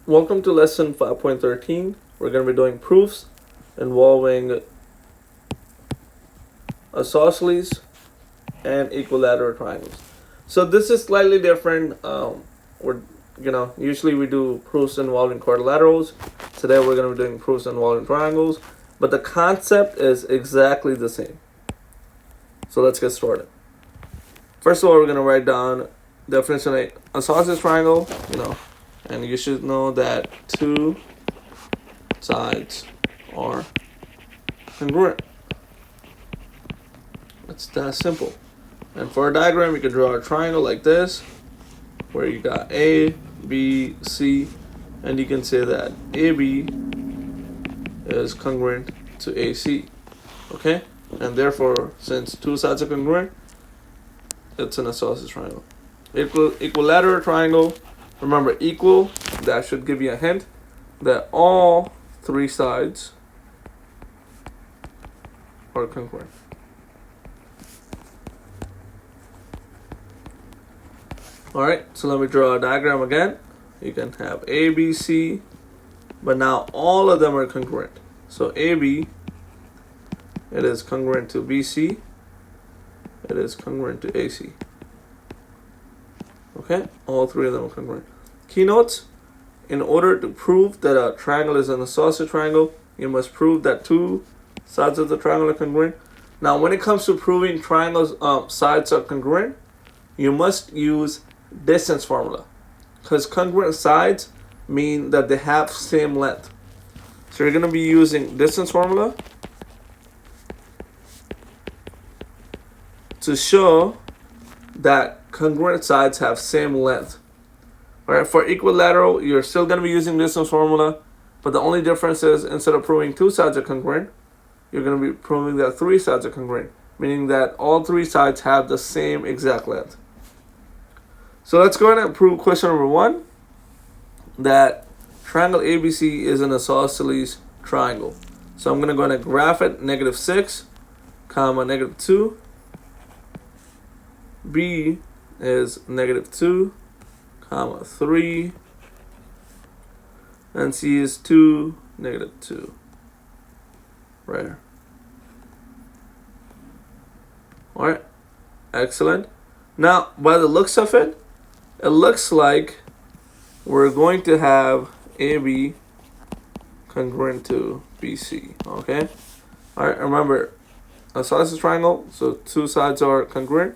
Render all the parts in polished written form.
Welcome to lesson 5.13. We're going to be doing proofs involving isosceles and equilateral triangles. So this is slightly different. Usually we do proofs involving quadrilaterals. Today we're going to be doing proofs involving triangles, but the concept is exactly the same. So let's get started. First of all, we're going to write down definition of isosceles triangle, and you should know that two sides are congruent. It's that simple. And for a diagram, you can draw a triangle like this, where you got A, B, C, and you can say that AB is congruent to AC. Okay? And therefore, since two sides are congruent, it's an isosceles triangle. Equilateral triangle, remember equal, that should give you a hint that all three sides are congruent. Alright, so let me draw a diagram again. You can have A, B, C, but now all of them are congruent. So AB, it is congruent to BC, it is congruent to AC. Okay, all three of them are congruent. Keynotes: in order to prove that a triangle is an isosceles triangle, you must prove that two sides of the triangle are congruent. Now, when it comes to proving triangles sides are congruent, you must use distance formula, because congruent sides mean that they have same length. So you're going to be using distance formula to show that congruent sides have same length. Alright, for equilateral, you're still going to be using distance formula, but the only difference is instead of proving two sides are congruent, you're going to be proving that three sides are congruent, meaning that all three sides have the same exact length. So let's go ahead and prove question number 1, that triangle ABC is an isosceles triangle. So I'm going to go ahead and graph it, -6, comma, -2. B is -2, comma, 3. And C is 2, -2. Right here. Alright, excellent. Now, by the looks of it, it looks like we're going to have AB congruent to BC, okay? Alright, remember, isosceles triangle, so two sides are congruent.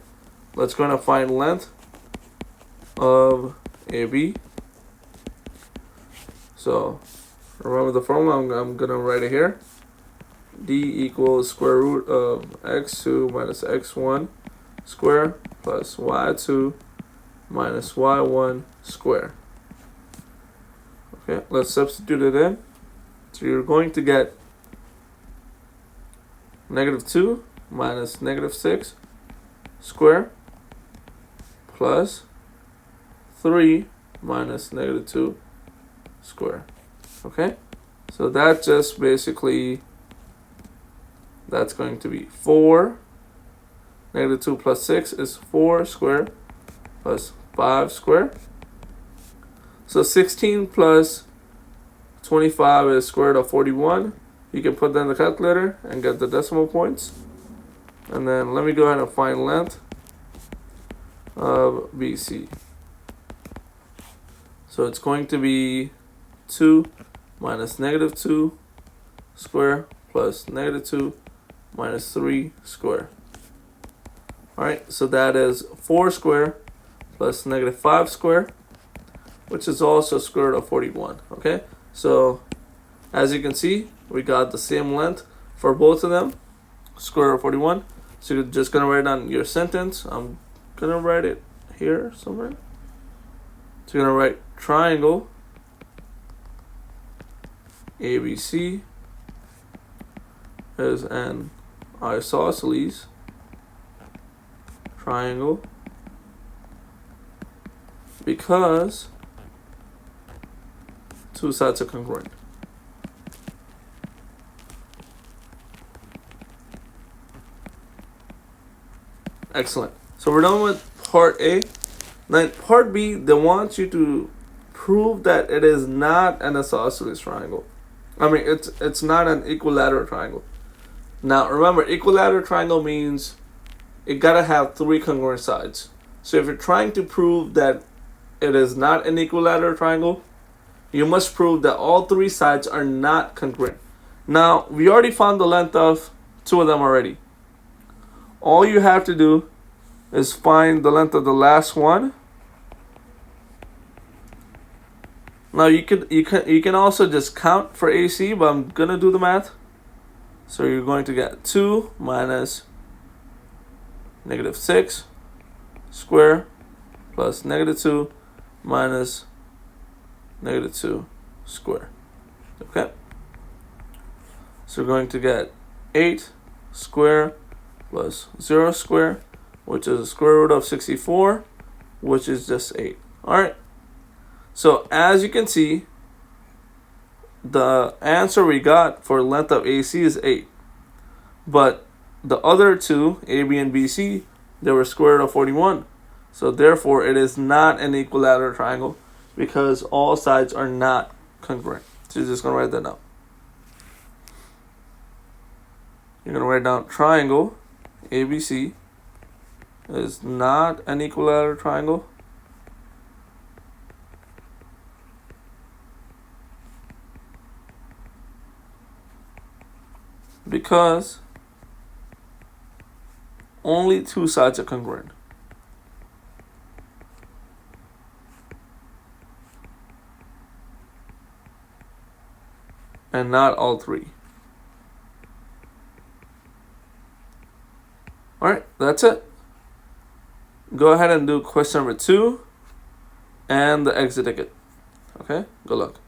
Let's go and find length of AB. So, remember the formula, I'm going to write it here. D equals square root of x2 minus x1 square plus y2 minus y1 square. Okay, let's substitute it in. So you're going to get -2 minus -6 square plus 3 minus -2 square. Okay, so that just basically, that's going to be 4. -2 plus 6 is 4 square plus 5 square. So 16 plus 25 is square root of 41. You can put that in the calculator and get the decimal points. And then let me go ahead and find length of BC. So it's going to be 2 minus -2 square plus -2 minus 3 square. Alright, so that is 4 square plus -5 square, which is also square root of 41. Okay, so as you can see, we got the same length for both of them, square root of 41. So you're just going to write down your sentence. I'm going to write it here somewhere. So you're going to write triangle ABC is an isosceles triangle because two sides are congruent. Excellent. So we're done with part A. Now in part B, they want you to prove that it is not an isosceles triangle. I mean, it's not an equilateral triangle. Now, remember, equilateral triangle means it gotta have three congruent sides. So if you're trying to prove that it is not an equilateral triangle, you must prove that all three sides are not congruent. Now, we already found the length of two of them already. All you have to do is find the length of the last one. Now you can also just count for AC, but I'm gonna do the math. So you're going to get 2 minus -6 square plus -2 minus -2 square. Okay. So we're going to get 8 square plus 0 square, which is the square root of 64, which is just 8. Alright. So as you can see, the answer we got for length of AC is 8. But the other two, AB and BC, they were square root of 41. So therefore, it is not an equilateral triangle because all sides are not congruent. So you're just going to write that down. You're going to write down triangle ABC is not an equilateral triangle because only two sides are congruent. And not all three. Alright, that's it. Go ahead and do question number 2 and the exit ticket. Okay, good luck.